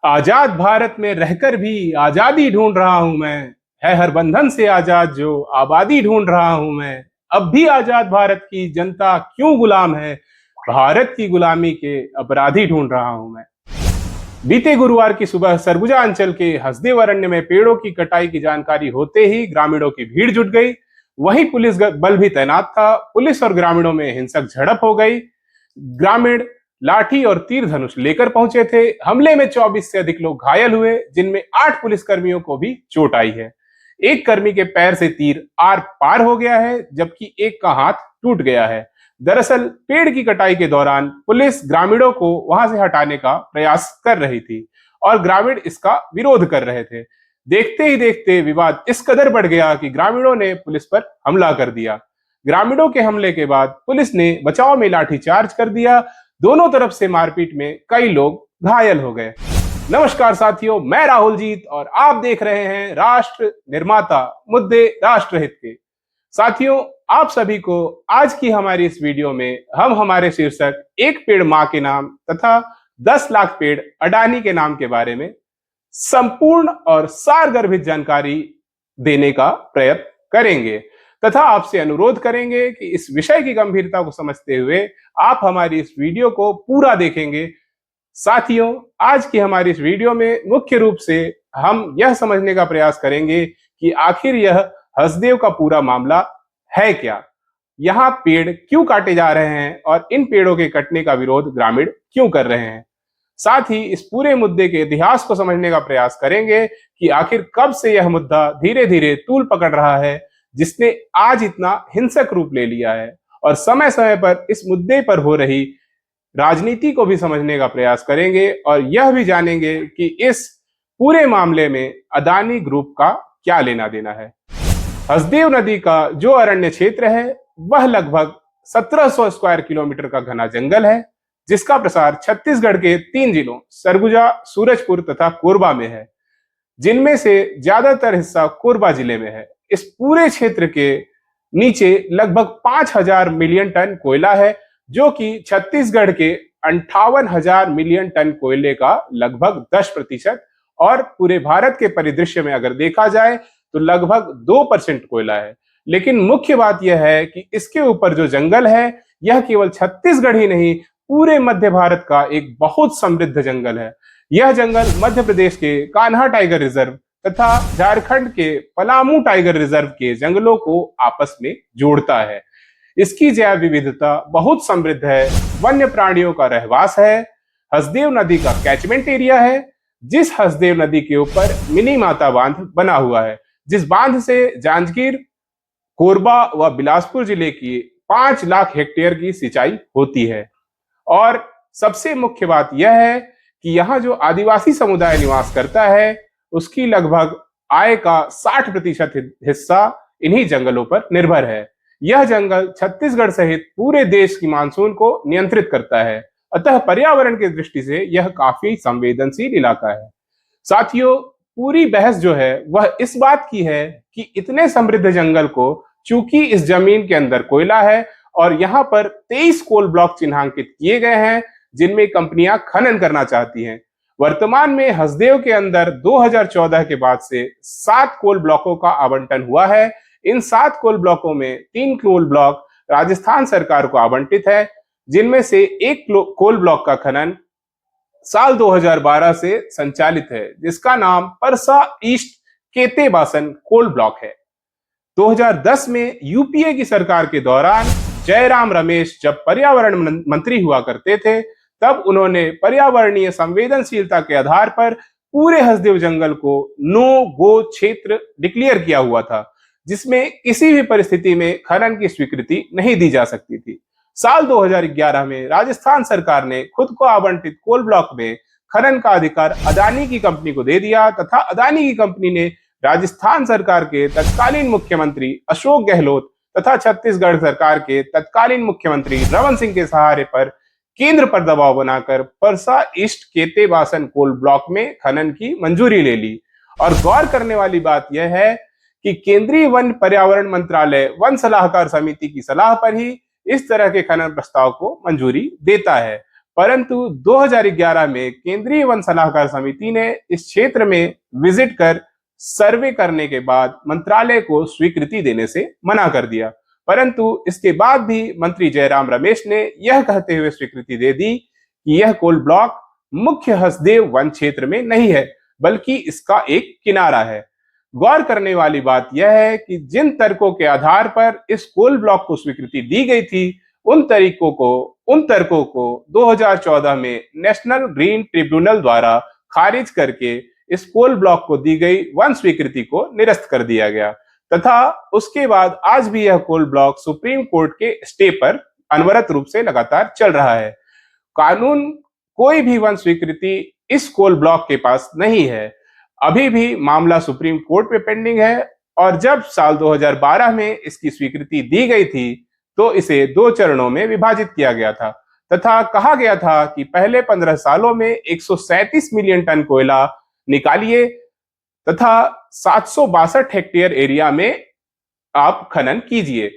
आजाद भारत में रहकर भी आजादी ढूंढ रहा हूं मैं। है हर बंधन से आजाद जो आबादी ढूंढ रहा हूं मैं। अब भी आजाद भारत की जनता क्यों गुलाम है। भारत की गुलामी के अपराधी ढूंढ रहा हूं मैं। बीते गुरुवार की सुबह सरगुजा अंचल के हसदेव अरण्य में पेड़ों की कटाई की जानकारी होते ही ग्रामीणों की भीड़ जुट गई। वहीं पुलिस बल भी तैनात था। पुलिस और ग्रामीणों में हिंसक झड़प हो गई। ग्रामीण लाठी और तीर धनुष लेकर पहुंचे थे। हमले में 24 से अधिक लोग घायल हुए, जिनमें 8 पुलिसकर्मियों को भी चोट आई है। एक कर्मी के पैर से तीर आर पार हो गया है, जबकि एक का हाथ टूट गया है। दरअसल पेड़ की कटाई के दौरान पुलिस ग्रामीणों को वहां से हटाने का प्रयास कर रही थी और ग्रामीण इसका विरोध कर रहे थे। देखते ही देखते विवाद इस कदर बढ़ गया कि ग्रामीणों ने पुलिस पर हमला कर दिया। ग्रामीणों के हमले के बाद पुलिस ने बचाव में लाठीचार्ज कर दिया। दोनों तरफ से मारपीट में कई लोग घायल हो गए। नमस्कार साथियों, मैं राहुल जीत और आप देख रहे हैं राष्ट्र निर्माता मुद्दे राष्ट्रहित के। साथियों, आप सभी को आज की हमारी इस वीडियो में हम हमारे शीर्षक एक पेड़ मां के नाम तथा 10 लाख पेड़ अडानी के नाम के बारे में संपूर्ण और सारगर्भित जानकारी देने का प्रयत्न करेंगे तथा आपसे अनुरोध करेंगे कि इस विषय की गंभीरता को समझते हुए आप हमारी इस वीडियो को पूरा देखेंगे। साथियों, आज की हमारी इस वीडियो में मुख्य रूप से हम यह समझने का प्रयास करेंगे कि आखिर यह हसदेव का पूरा मामला है क्या, यहाँ पेड़ क्यों काटे जा रहे हैं और इन पेड़ों के कटने का विरोध ग्रामीण क्यों कर रहे हैं। साथ ही इस पूरे मुद्दे के इतिहास को समझने का प्रयास करेंगे कि आखिर कब से यह मुद्दा धीरे धीरे तूल पकड़ रहा है, जिसने आज इतना हिंसक रूप ले लिया है। और समय समय पर इस मुद्दे पर हो रही राजनीति को भी समझने का प्रयास करेंगे और यह भी जानेंगे कि इस पूरे मामले में अदानी ग्रुप का क्या लेना देना है। हसदेव नदी का जो अरण्य क्षेत्र है वह लगभग 1700 स्क्वायर किलोमीटर का घना जंगल है, जिसका प्रसार छत्तीसगढ़ के 3 जिलों सरगुजा, सूरजपुर तथा कोरबा में है, जिनमें से ज्यादातर हिस्सा कोरबा जिले में है। इस पूरे क्षेत्र के नीचे लगभग 5000 मिलियन टन कोयला है, जो कि छत्तीसगढ़ के 58,000 मिलियन टन कोयले का लगभग 10% और पूरे भारत के परिदृश्य में अगर देखा जाए तो लगभग 2% कोयला है। लेकिन मुख्य बात यह है कि इसके ऊपर जो जंगल है यह केवल छत्तीसगढ़ ही नहीं, पूरे मध्य भारत का एक बहुत समृद्ध जंगल है। यह जंगल मध्य प्रदेश के कान्हा टाइगर रिजर्व तथा झारखंड के पलामू टाइगर रिजर्व के जंगलों को आपस में जोड़ता है। इसकी जैव विविधता बहुत समृद्ध है, वन्य प्राणियों का रहवास है। हसदेव नदी का कैचमेंट एरिया है, जिस हसदेव नदी के ऊपर मिनी माता बांध बना हुआ है, जिस बांध से जांजगीर, कोरबा व बिलासपुर जिले की 5 लाख हेक्टेयर की सिंचाई होती है। और सबसे मुख्य बात यह है कि यहाँ जो आदिवासी समुदाय निवास करता है उसकी लगभग आय का 60% हिस्सा इन्हीं जंगलों पर निर्भर है। यह जंगल छत्तीसगढ़ सहित पूरे देश की मानसून को नियंत्रित करता है, अतः पर्यावरण की दृष्टि से यह काफी संवेदनशील इलाका है। साथियों, पूरी बहस जो है वह इस बात की है कि इतने समृद्ध जंगल को, चूंकि इस जमीन के अंदर कोयला है और यहाँ पर 23 कोल ब्लॉक चिन्हांकित किए गए हैं, जिनमें कंपनियां खनन करना चाहती हैं। वर्तमान में हसदेव के अंदर 2014 के बाद से 7 कोल ब्लॉकों का आवंटन हुआ है। इन 7 कोल ब्लॉकों में 3 कोल ब्लॉक राजस्थान सरकार को आवंटित है, जिनमें से एक कोल ब्लॉक का खनन साल 2012 से संचालित है, जिसका नाम परसा ईस्ट केतेबासन कोल ब्लॉक है। 2010 में यूपीए की सरकार के दौरान जयराम रमेश जब पर्यावरण मंत्री हुआ करते थे, तब उन्होंने पर्यावरणीय संवेदनशीलता के आधार पर पूरे हसदेव जंगल को नो गो क्षेत्र डिक्लेयर किया हुआ था, जिसमें किसी भी परिस्थिति में खनन की स्वीकृति नहीं दी जा सकती थी। साल 2011 में राजस्थान सरकार ने खुद को आवंटित कोल ब्लॉक में खनन का अधिकार अदानी की कंपनी को दे दिया तथा अदानी की कंपनी ने राजस्थान सरकार के तत्कालीन मुख्यमंत्री अशोक गहलोत तथा छत्तीसगढ़ सरकार के तत्कालीन मुख्यमंत्री रमन सिंह के सहारे पर केंद्र पर दबाव बनाकर परसा ईस्ट केतेबासन कोल ब्लॉक में खनन की मंजूरी ले ली। और गौर करने वाली बात यह है कि केंद्रीय वन पर्यावरण मंत्रालय वन सलाहकार समिति की सलाह पर ही इस तरह के खनन प्रस्ताव को मंजूरी देता है। परंतु 2011 में केंद्रीय वन सलाहकार समिति ने इस क्षेत्र में विजिट कर सर्वे करने के बाद मंत्रालय को स्वीकृति देने से मना कर दिया। परंतु इसके बाद भी मंत्री जयराम रमेश ने यह कहते हुए स्वीकृति दे दी कि यह कोल ब्लॉक मुख्य हसदेव वन क्षेत्र में नहीं है, बल्कि इसका एक किनारा है। गौर करने वाली बात यह है कि जिन तर्कों के आधार पर इस कोल ब्लॉक को स्वीकृति दी गई थी, उन तर्कों को 2014 में नेशनल ग्रीन ट्रिब्यूनल द्वारा खारिज करके इस कोल ब्लॉक को दी गई वन स्वीकृति को निरस्त कर दिया गया तथा उसके बाद आज भी यह कोल ब्लॉक सुप्रीम कोर्ट के स्टे पर अनवरत रूप से लगातार चल रहा है। कानून कोई भी वन स्वीकृति इस कोल ब्लॉक के पास नहीं है। अभी भी मामला सुप्रीम कोर्ट में पेंडिंग है और जब साल 2012 में इसकी स्वीकृति दी गई थी तो इसे 2 चरणों में विभाजित किया गया था तथा कहा गया था कि पहले 15 सालों में 137 मिलियन टन कोयला निकालिए तथा 762 हेक्टेयर एरिया में आप खनन कीजिए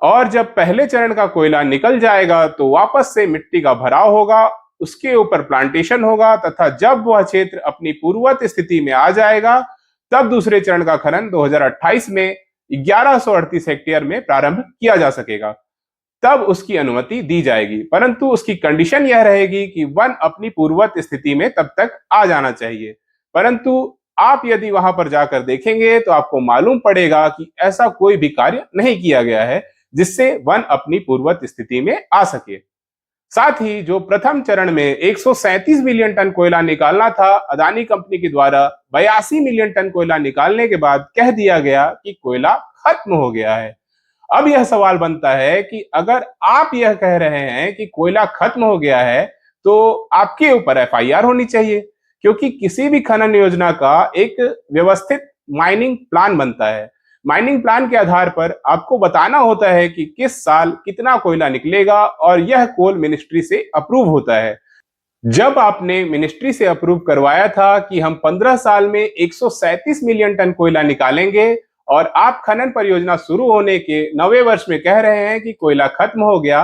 और जब पहले चरण का कोयला निकल जाएगा तो वापस से मिट्टी का भराव होगा, उसके ऊपर प्लांटेशन होगा तथा जब वह क्षेत्र अपनी पूर्ववत स्थिति में आ जाएगा तब दूसरे चरण का खनन 2028 में 1138 हेक्टेयर में प्रारंभ किया जा सकेगा। तब उसकी अनुमति दी जाएगी, परंतु उसकी कंडीशन यह रहेगी कि वन अपनी पूर्ववत स्थिति में तब तक आ जाना चाहिए। परंतु आप यदि वहां पर जाकर देखेंगे तो आपको मालूम पड़ेगा कि ऐसा कोई भी कार्य नहीं किया गया है जिससे वन अपनी पूर्ववत स्थिति में आ सके। साथ ही जो प्रथम चरण में 137 मिलियन टन कोयला निकालना था, अदानी कंपनी के द्वारा 82 मिलियन टन कोयला निकालने के बाद कह दिया गया कि कोयला खत्म हो गया है। अब यह सवाल बनता है कि अगर आप यह कह रहे हैं कि कोयला खत्म हो गया है तो आपके ऊपर एफआईआर होनी चाहिए, क्योंकि किसी भी खनन योजना का एक व्यवस्थित माइनिंग प्लान बनता है। माइनिंग प्लान के आधार पर आपको बताना होता है कि किस साल कितना कोयला निकलेगा और यह कोल मिनिस्ट्री से अप्रूव होता है। जब आपने मिनिस्ट्री से अप्रूव करवाया था कि हम 15 साल में 137 मिलियन टन कोयला निकालेंगे और आप खनन परियोजना शुरू होने के 9वें वर्ष में कह रहे हैं कि कोयला खत्म हो गया,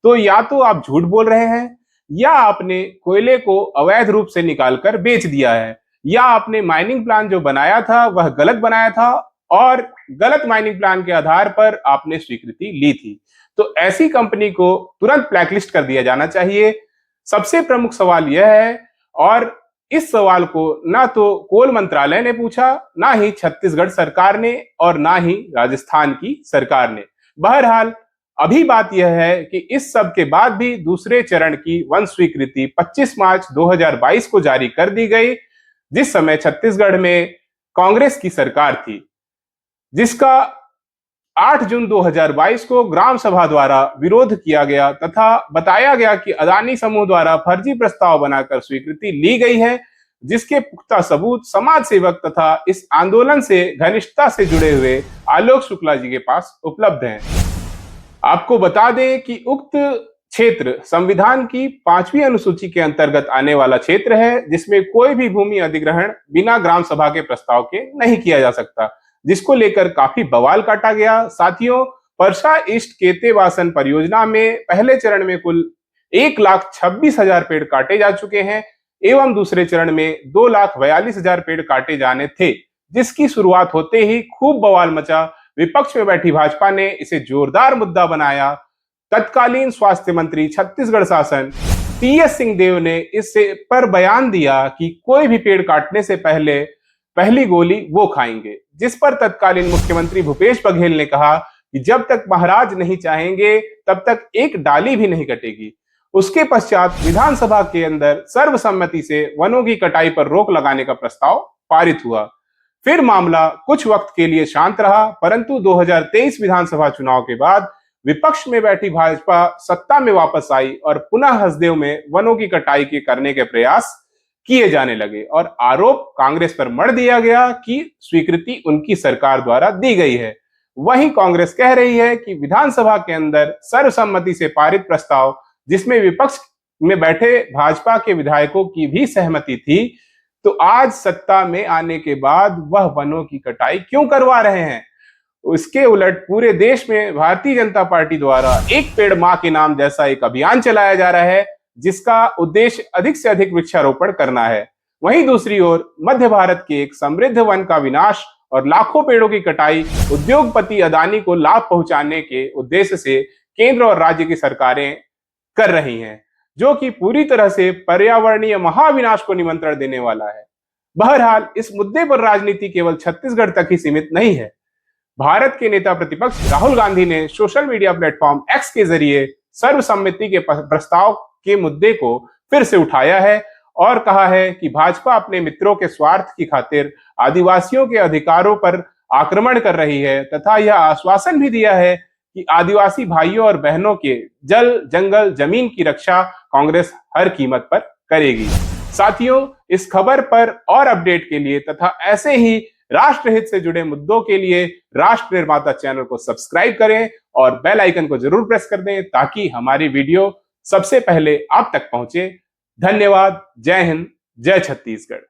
तो या तो आप झूठ बोल रहे हैं या आपने कोयले को अवैध रूप से निकालकर बेच दिया है, या आपने माइनिंग प्लान जो बनाया था वह गलत बनाया था और गलत माइनिंग प्लान के आधार पर आपने स्वीकृति ली थी। तो ऐसी कंपनी को तुरंत ब्लैकलिस्ट कर दिया जाना चाहिए। सबसे प्रमुख सवाल यह है, और इस सवाल को ना तो कोल मंत्रालय ने पूछा, ना ही छत्तीसगढ़ सरकार ने और ना ही राजस्थान की सरकार ने। बहरहाल अभी बात यह है कि इस सब के बाद भी दूसरे चरण की वन स्वीकृति 25 मार्च 2022 को जारी कर दी गई, जिस समय छत्तीसगढ़ में कांग्रेस की सरकार थी, जिसका 8 जून 2022 को ग्राम सभा द्वारा विरोध किया गया तथा बताया गया कि अदानी समूह द्वारा फर्जी प्रस्ताव बनाकर स्वीकृति ली गई है, जिसके पुख्ता सबूत समाज सेवक तथा इस आंदोलन से घनिष्ठता से जुड़े हुए आलोक शुक्ला जी के पास उपलब्ध हैं। आपको बता दें कि उक्त क्षेत्र संविधान की 5वीं अनुसूची के अंतर्गत आने वाला क्षेत्र है, जिसमें कोई भी भूमि अधिग्रहण बिना ग्राम सभा के प्रस्ताव के नहीं किया जा सकता, जिसको लेकर काफी बवाल काटा गया। साथियों, परसा ईस्ट केतेवासन परियोजना में पहले चरण में कुल 1,26,000 पेड़ काटे जा चुके हैं एवं दूसरे चरण में 2,42,000 पेड़ काटे जाने थे, जिसकी शुरुआत होते ही खूब बवाल मचा। विपक्ष में बैठी भाजपा ने इसे जोरदार मुद्दा बनाया। तत्कालीन स्वास्थ्य मंत्री छत्तीसगढ़ शासन टीएस सिंहदेव ने इससे पर बयान दिया कि कोई भी पेड़ काटने से पहले पहली गोली वो खाएंगे, जिस पर तत्कालीन मुख्यमंत्री भूपेश बघेल ने कहा कि जब तक महाराज नहीं चाहेंगे तब तक एक डाली भी नहीं कटेगी। उसके पश्चात विधानसभा के अंदर सर्वसम्मति से वनों की कटाई पर रोक लगाने का प्रस्ताव पारित हुआ। फिर मामला कुछ वक्त के लिए शांत रहा, परंतु 2023 विधानसभा चुनाव के बाद विपक्ष में बैठी भाजपा सत्ता में वापस आई और पुनः हसदेव में वनों की कटाई के करने के प्रयास किए जाने लगे और आरोप कांग्रेस पर मढ़ दिया गया कि स्वीकृति उनकी सरकार द्वारा दी गई है। वहीं कांग्रेस कह रही है कि विधानसभा के अंदर सर्वसम्मति से पारित प्रस्ताव, जिसमें विपक्ष में बैठे भाजपा के विधायकों की भी सहमति थी, तो आज सत्ता में आने के बाद वह वनों की कटाई क्यों करवा रहे हैं। उसके उलट पूरे देश में भारतीय जनता पार्टी द्वारा एक पेड़ मां के नाम जैसा एक अभियान चलाया जा रहा है, जिसका उद्देश्य अधिक से अधिक वृक्षारोपण करना है। वहीं दूसरी ओर मध्य भारत के एक समृद्ध वन का विनाश और लाखों पेड़ों की कटाई उद्योगपति अदानी को लाभ पहुंचाने के उद्देश्य से केंद्र और राज्य की सरकारें कर रही हैं, जो कि पूरी तरह से पर्यावरणीय महाविनाश को निमंत्रण देने वाला है। बहरहाल इस मुद्दे पर राजनीति केवल छत्तीसगढ़ तक ही सीमित नहीं है। भारत के नेता प्रतिपक्ष राहुल गांधी ने सोशल मीडिया प्लेटफॉर्म एक्स के जरिए सर्वसम्मति के प्रस्ताव के मुद्दे को फिर से उठाया है और कहा है कि भाजपा अपने मित्रों के स्वार्थ की खातिर आदिवासियों के अधिकारों पर आक्रमण कर रही है तथा यह आश्वासन भी दिया है कि आदिवासी भाइयों और बहनों के जल, जंगल, जमीन की रक्षा कांग्रेस हर कीमत पर करेगी। साथियों, इस खबर पर और अपडेट के लिए तथा ऐसे ही राष्ट्रहित से जुड़े मुद्दों के लिए राष्ट्र निर्माता चैनल को सब्सक्राइब करें और बेल आइकन को जरूर प्रेस कर दें ताकि हमारी वीडियो सबसे पहले आप तक पहुंचे। धन्यवाद। जय हिंद, जय छत्तीसगढ़।